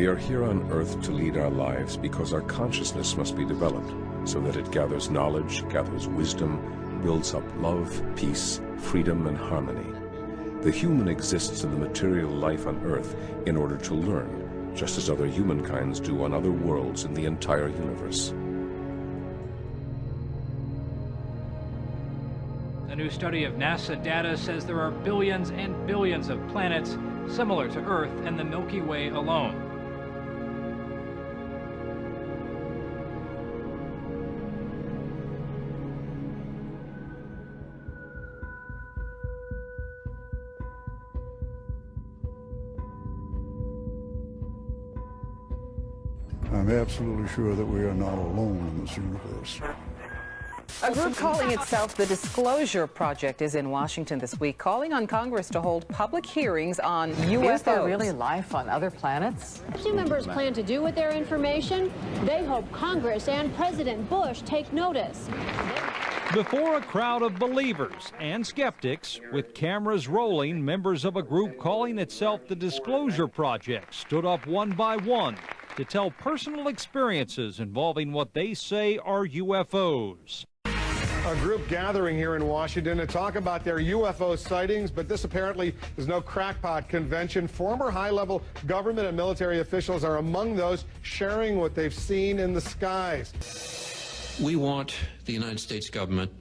We are here on Earth to lead our lives because our consciousness must be developed so that it gathers knowledge, gathers wisdom, builds up love, peace, freedom, and harmony. The human exists in the material life on Earth in order to learn, just as other humankinds do on other worlds in the entire universe. A new study of NASA data says there are billions and billions of planets similar to Earth and the Milky Way alone. I'm absolutely sure that we are not alone in this universe. A group calling itself the Disclosure Project is in Washington this week, calling on Congress to hold public hearings on UFOs. Is there really life on other planets? Two members plan to do with their information. They hope Congress and President Bush take notice. Before a crowd of believers and skeptics, with cameras rolling, members of a group calling itself the Disclosure Project stood up one by one to tell personal experiences involving what they say are UFOs. A group gathering here in Washington to talk about their UFO sightings, but this apparently is no crackpot convention. Former high-level government and military officials are among those sharing what they've seen in the skies. We want the United States government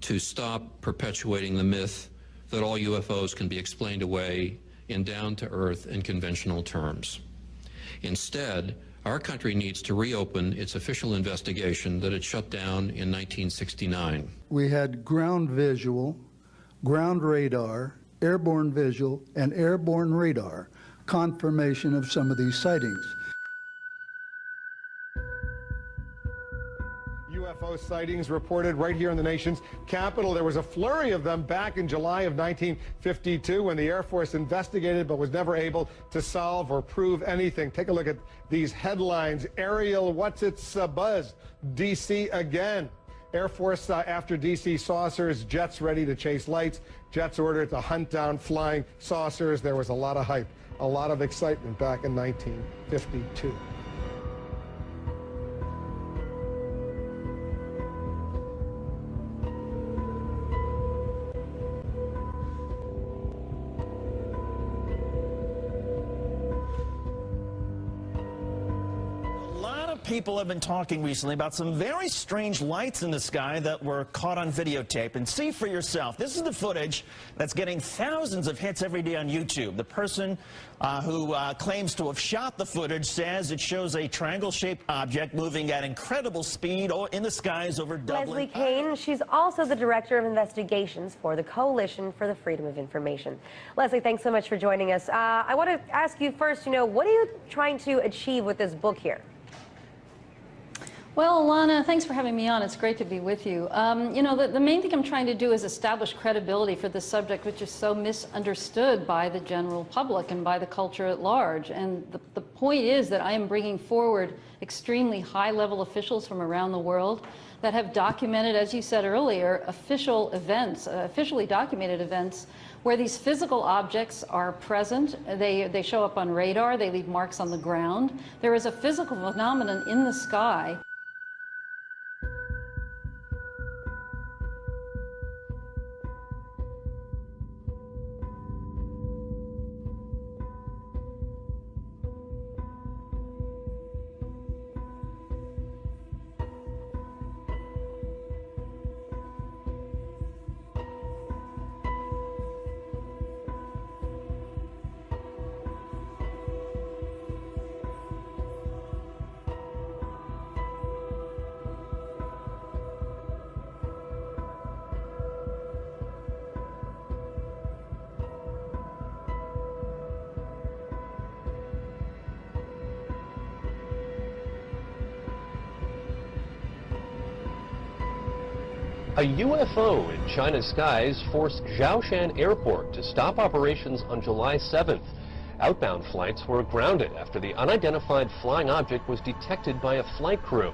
to stop perpetuating the myth that all UFOs can be explained away in down-to-earth and conventional terms. Instead, our country needs to reopen its official investigation that it shut down in 1969. We had ground visual, ground radar, airborne visual, and airborne radar confirmation of some of these sightings. UFO sightings reported right here in the nation's capital. There was a flurry of them back in July of 1952 when the Air Force investigated but was never able to solve or prove anything. Take a look at these headlines. Aerial, what's its buzz? D.C. again. Air Force after D.C. saucers, jets ready to chase lights, jets ordered to hunt down flying saucers. There was a lot of hype, a lot of excitement back in 1952. People have been talking recently about some very strange lights in the sky that were caught on videotape. And see for yourself. This is the footage that's getting thousands of hits every day on YouTube. The person who claims to have shot the footage says it shows a triangle-shaped object moving at incredible speed in the skies over Dublin. Leslie Kane, she's also the Director of Investigations for the Coalition for the Freedom of Information. Leslie, thanks so much for joining us. I want to ask you first, what are you trying to achieve with this book here? Well, Alana, thanks for having me on. It's great to be with you. The main thing I'm trying to do is establish credibility for this subject, which is so misunderstood by the general public and by the culture at large. And the point is that I am bringing forward extremely high-level officials from around the world that have documented, as you said earlier, official events, officially documented events, where these physical objects are present. They show up on radar. They leave marks on the ground. There is a physical phenomenon in the sky. A UFO in China's skies forced Zhoushan Airport to stop operations on July 7th. Outbound flights were grounded after the unidentified flying object was detected by a flight crew.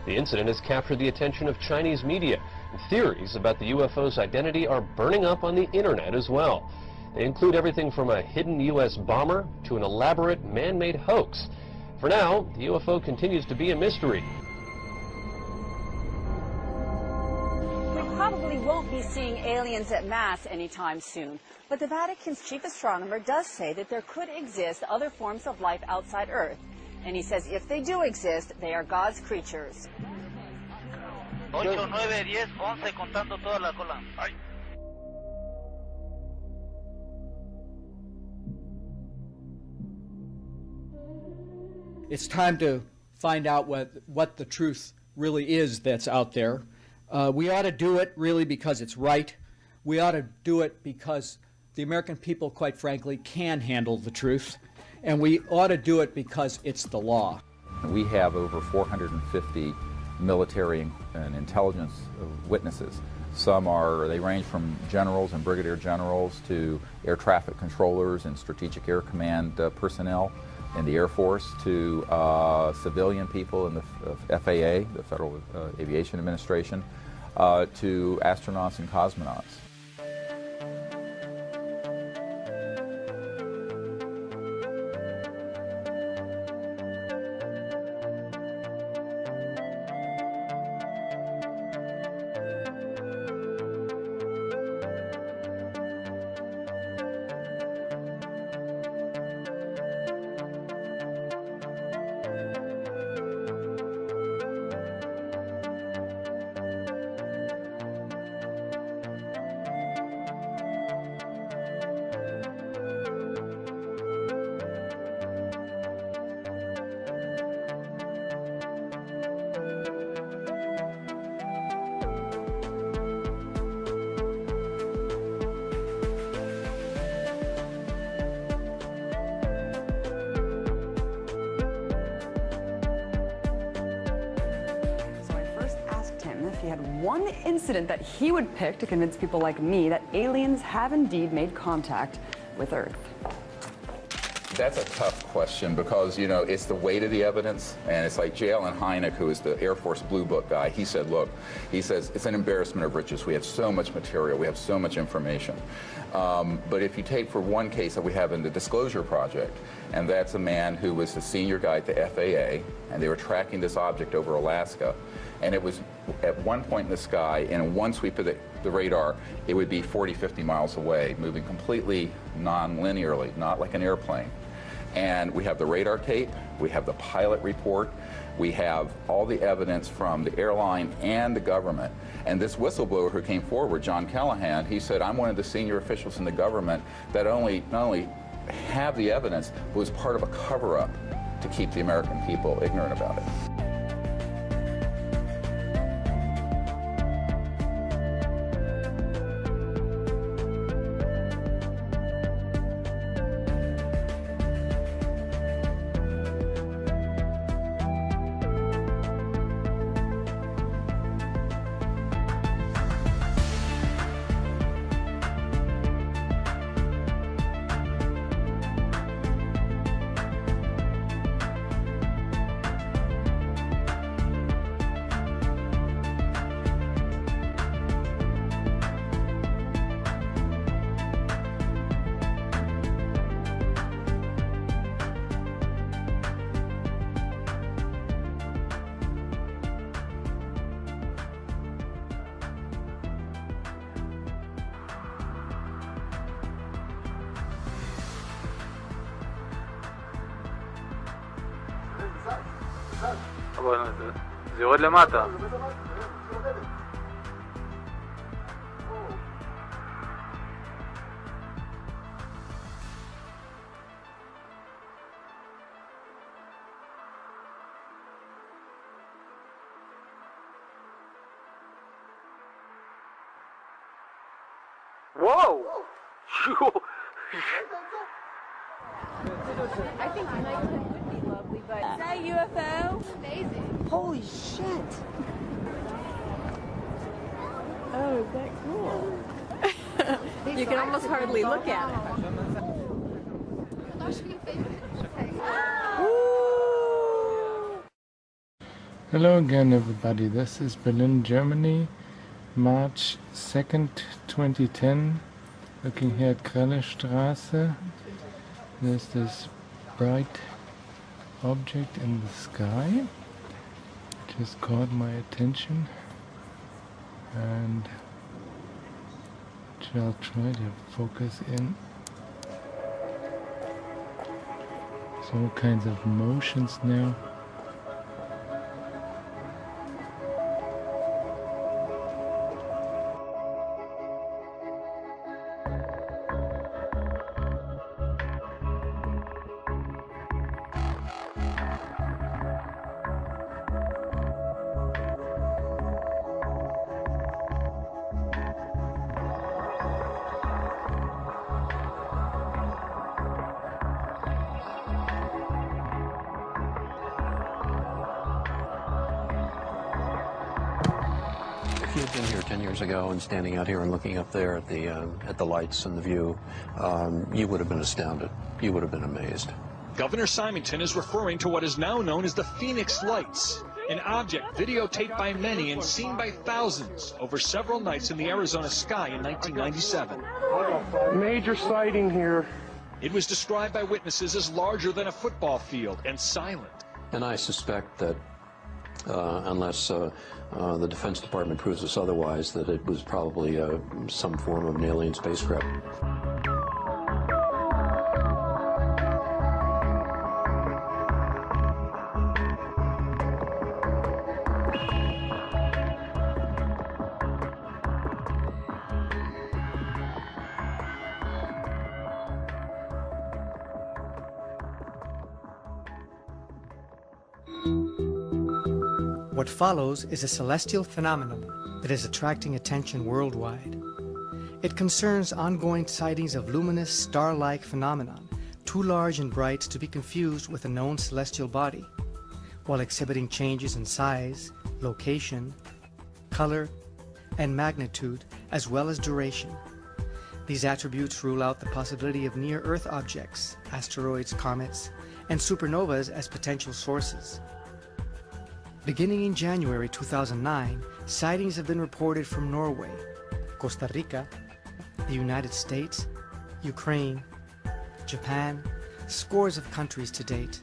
The incident has captured the attention of Chinese media, and theories about the UFO's identity are burning up on the internet as well. They include everything from a hidden U.S. bomber to an elaborate man-made hoax. For now, the UFO continues to be a mystery. We probably won't be seeing aliens en masse anytime soon, but the Vatican's chief astronomer does say that there could exist other forms of life outside Earth. And he says if they do exist, they are God's creatures. 8, 9, 10, 11, contando toda la cola. Ay. It's time to find out what the truth really is that's out there. We ought to do it really because it's right. We ought to do it because the American people, quite frankly, can handle the truth. And we ought to do it because it's the law. We have over 450 military and intelligence witnesses. They range from generals and brigadier generals to air traffic controllers and strategic air command personnel in the Air Force to civilian people in the FAA, the Federal Aviation Administration, to astronauts and cosmonauts. He had one incident that he would pick to convince people like me that aliens have indeed made contact with Earth. That's a tough question because, you know, it's the weight of the evidence, and it's like J. Allen Hynek, who is the Air Force Blue Book guy. He said, look, he says, it's an embarrassment of riches. We have so much material. We have so much information. But if you take for one case that we have in the Disclosure Project, and that's a man who was the senior guy at the FAA, and they were tracking this object over Alaska, and it was at one point in the sky, and in one sweep of the radar, it would be 40, 50 miles away, moving completely non-linearly, not like an airplane. And we have the radar tape, we have the pilot report, we have all the evidence from the airline and the government. And this whistleblower who came forward, John Callahan, he said, I'm one of the senior officials in the government that not only have the evidence, but was part of a cover-up to keep the American people ignorant about it. bueno, זה יורד למטה. Whoa! I think nighttime would be lovely, but is that a UFO? Amazing. Holy shit. Oh, is that cool? You can almost hardly look at it. Hello again, everybody. This is Berlin, Germany, March 2nd, 2010. Looking here at Grellestraße, there's this bright object in the sky. Just caught my attention, and I'll try to focus in. There's all kinds of motions now. If you had been here 10 years ago and standing out here and looking up there at the lights and the view, you would have been astounded. You would have been amazed. Governor Simonton is referring to what is now known as the Phoenix Lights, an object videotaped by many and seen by thousands over several nights in the Arizona sky in 1997. Major sighting here. It was described by witnesses as larger than a football field and silent. And I suspect that unless the Defense Department proves us otherwise, that it was probably some form of an alien spacecraft. What follows is a celestial phenomenon that is attracting attention worldwide. It concerns ongoing sightings of luminous star-like phenomenon, too large and bright to be confused with a known celestial body, while exhibiting changes in size, location, color, and magnitude, as well as duration. These attributes rule out the possibility of near-Earth objects, asteroids, comets, and supernovas as potential sources. Beginning in January 2009, sightings have been reported from Norway, Costa Rica, the United States, Ukraine, Japan, scores of countries to date.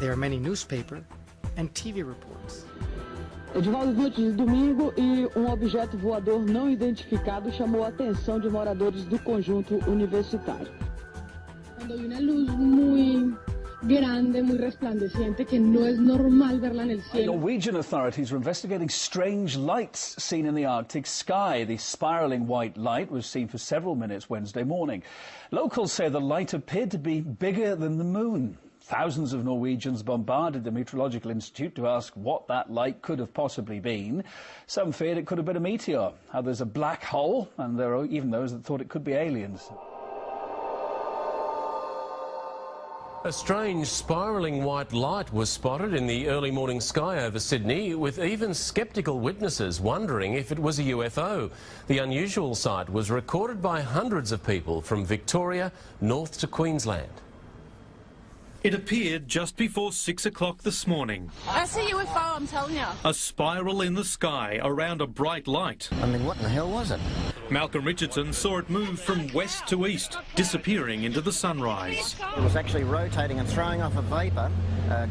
There are many newspaper and TV reports. Divulgamos noites de domingo e objeto voador não identificado chamou a atenção de moradores do conjunto universitário. Cuando hay una luz muy grande, muy resplandeciente, que no es normal verla en el cielo. Norwegian authorities are investigating strange lights seen in the Arctic sky. The spiralling white light was seen for several minutes Wednesday morning. Locals say the light appeared to be bigger than the moon. Thousands of Norwegians bombarded the Meteorological Institute to ask what that light could have possibly been. Some feared it could have been a meteor, others a black hole, and there are even those that thought it could be aliens. A strange spiralling white light was spotted in the early morning sky over Sydney, with even sceptical witnesses wondering if it was a UFO. The unusual sight was recorded by hundreds of people from Victoria north to Queensland. It appeared just before 6 o'clock this morning. That's a UFO, I'm telling you. A spiral in the sky around a bright light. I mean, what in the hell was it? Malcolm Richardson saw it move from west to east, disappearing into the sunrise. It was actually rotating and throwing off a vapour,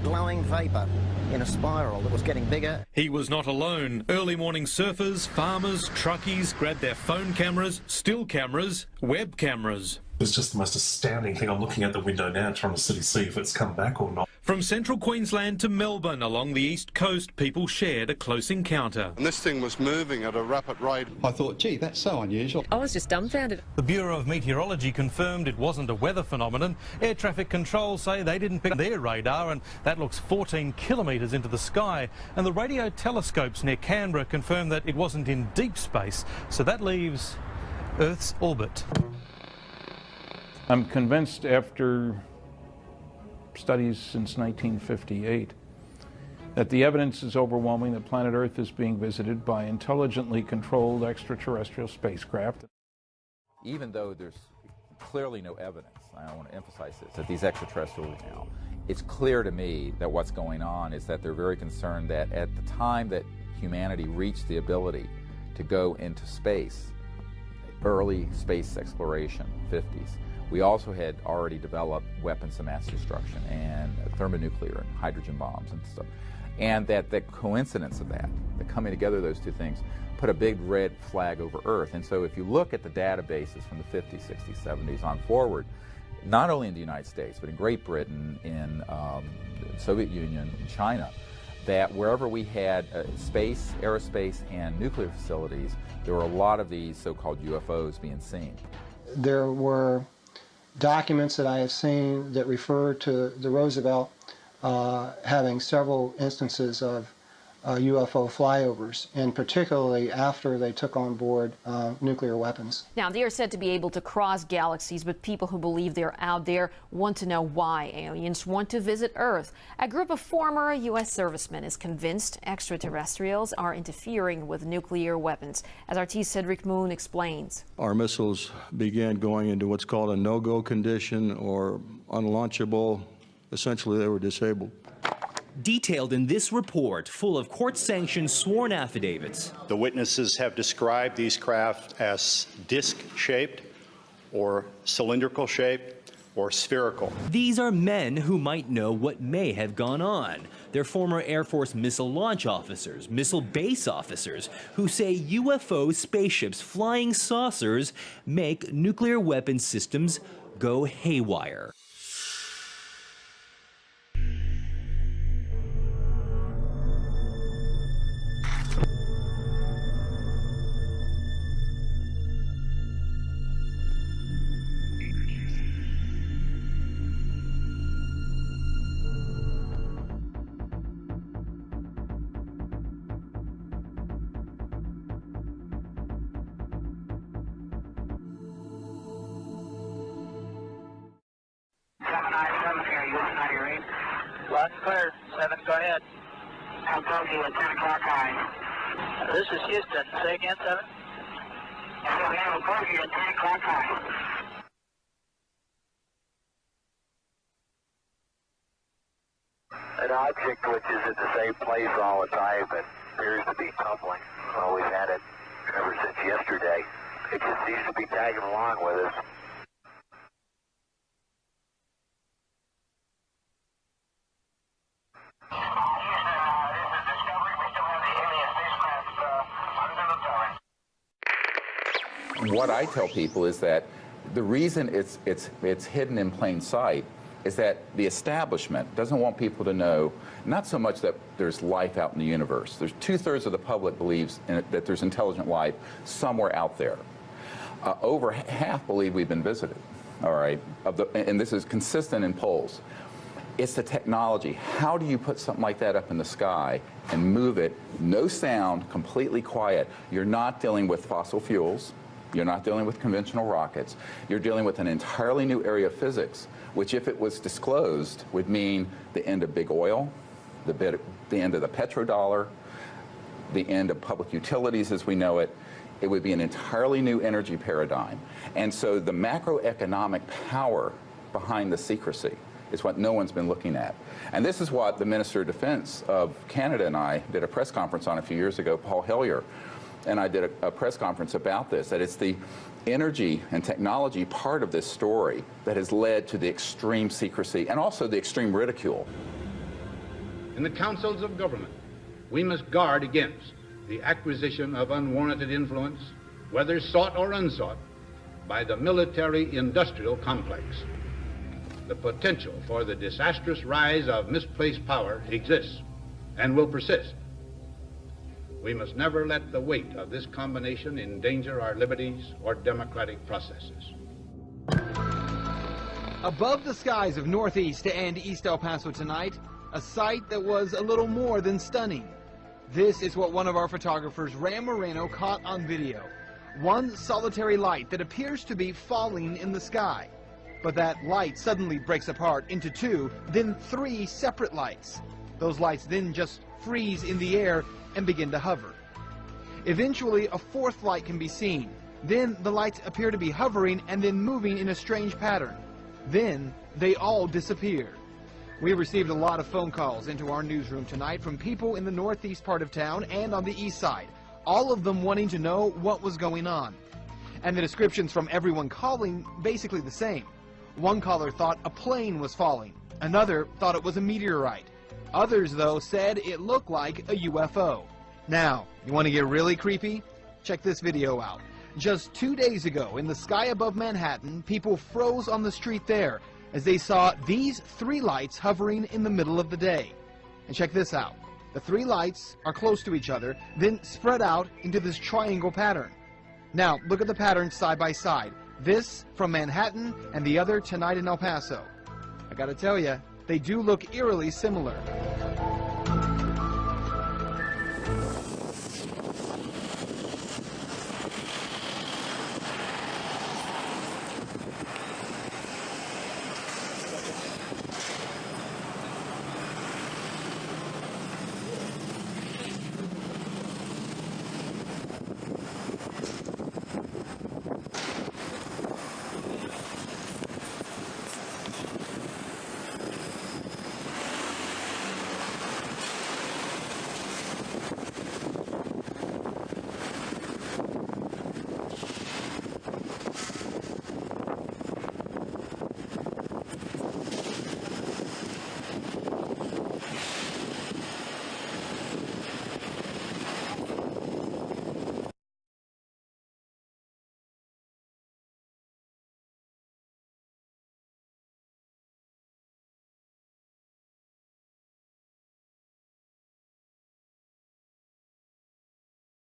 glowing vapour, in a spiral that was getting bigger. He was not alone. Early morning surfers, farmers, truckies grabbed their phone cameras, still cameras, web cameras. It's just the most astounding thing. I'm looking at the window now trying to see if it's come back or not. From central Queensland to Melbourne, along the east coast, people shared a close encounter. And this thing was moving at a rapid rate. I thought, gee, that's so unusual. I was just dumbfounded. The Bureau of Meteorology confirmed it wasn't a weather phenomenon. Air traffic control say they didn't pick their radar, and that looks 14 kilometres into the sky. And the radio telescopes near Canberra confirmed that it wasn't in deep space, so that leaves Earth's orbit. I'm convinced after studies since 1958 that the evidence is overwhelming that planet Earth is being visited by intelligently controlled extraterrestrial spacecraft. Even though there's clearly no evidence, I want to emphasize this, that these extraterrestrials are now, it's clear to me that what's going on is that they're very concerned that at the time that humanity reached the ability to go into space, early space exploration, 50s, we also had already developed weapons of mass destruction and thermonuclear and hydrogen bombs and stuff. And that the coincidence of that, the coming together of those two things, put a big red flag over Earth. And so if you look at the databases from the 50s, 60s, 70s on forward, not only in the United States, but in Great Britain, in the Soviet Union, in China, that wherever we had space, aerospace, and nuclear facilities, there were a lot of these so-called UFOs being seen. There were documents that I have seen that refer to the Roosevelt having several instances of UFO flyovers, and particularly after they took on board nuclear weapons. Now, they are said to be able to cross galaxies, but people who believe they're out there want to know why aliens want to visit Earth. A group of former U.S. servicemen is convinced extraterrestrials are interfering with nuclear weapons, as RT's Cedric Moon explains. Our missiles began going into what's called a no-go condition or unlaunchable. Essentially, they were disabled. Detailed in this report, full of court-sanctioned sworn affidavits. The witnesses have described these craft as disc-shaped or cylindrical-shaped or spherical. These are men who might know what may have gone on. They're former Air Force missile launch officers, missile base officers, who say UFO spaceships, flying saucers, make nuclear weapon systems go haywire. Clear. 7, go ahead. I'll talk to you at 10 o'clock high. This is Houston. Say again, 7. I'll talk to you at 10 o'clock high. An object which is at the same place all the time and appears to be tumbling. We've had it ever since yesterday. It just seems to be tagging along with us. What I tell people is that the reason it's hidden in plain sight is that the establishment doesn't want people to know, not so much that there's life out in the universe. There's 2/3 of the public believes that there's intelligent life somewhere out there. Over half believe we've been visited, all right? And this is consistent in polls. It's the technology. How do you put something like that up in the sky and move it, no sound, completely quiet? You're not dealing with fossil fuels. You're not dealing with conventional rockets. You're dealing with an entirely new area of physics, which if it was disclosed would mean the end of big oil, the end of the petrodollar, the end of public utilities as we know it. It would be an entirely new energy paradigm. And so the macroeconomic power behind the secrecy is what no one's been looking at. And this is what the Minister of Defense of Canada and I did a press conference on a few years ago, Paul Hellyer, and I did a press conference about this, that it's the energy and technology part of this story that has led to the extreme secrecy and also the extreme ridicule. In the councils of government, we must guard against the acquisition of unwarranted influence, whether sought or unsought, by the military-industrial complex. The potential for the disastrous rise of misplaced power exists and will persist. We must never let the weight of this combination endanger our liberties or democratic processes. Above the skies of Northeast and East El Paso tonight, a sight that was a little more than stunning. This is what one of our photographers, Ram Moreno, caught on video. One solitary light that appears to be falling in the sky. But that light suddenly breaks apart into 2, then 3 separate lights. Those lights then just freeze in the air and begin to hover. Eventually, a 4th light can be seen. Then the lights appear to be hovering and then moving in a strange pattern. Then they all disappear. We received a lot of phone calls into our newsroom tonight from people in the northeast part of town and on the east side, all of them wanting to know what was going on. And the descriptions from everyone calling basically the same. One caller thought a plane was falling. Another thought it was a meteorite. Others, though, said it looked like a UFO. Now, you want to get really creepy? Check this video out. Just 2 days ago, in the sky above Manhattan, people froze on the street there as they saw these 3 lights hovering in the middle of the day. And check this out. The 3 lights are close to each other, then spread out into this triangle pattern. Now, look at the patterns side by side. This from Manhattan and the other tonight in El Paso. I gotta tell you, they do look eerily similar.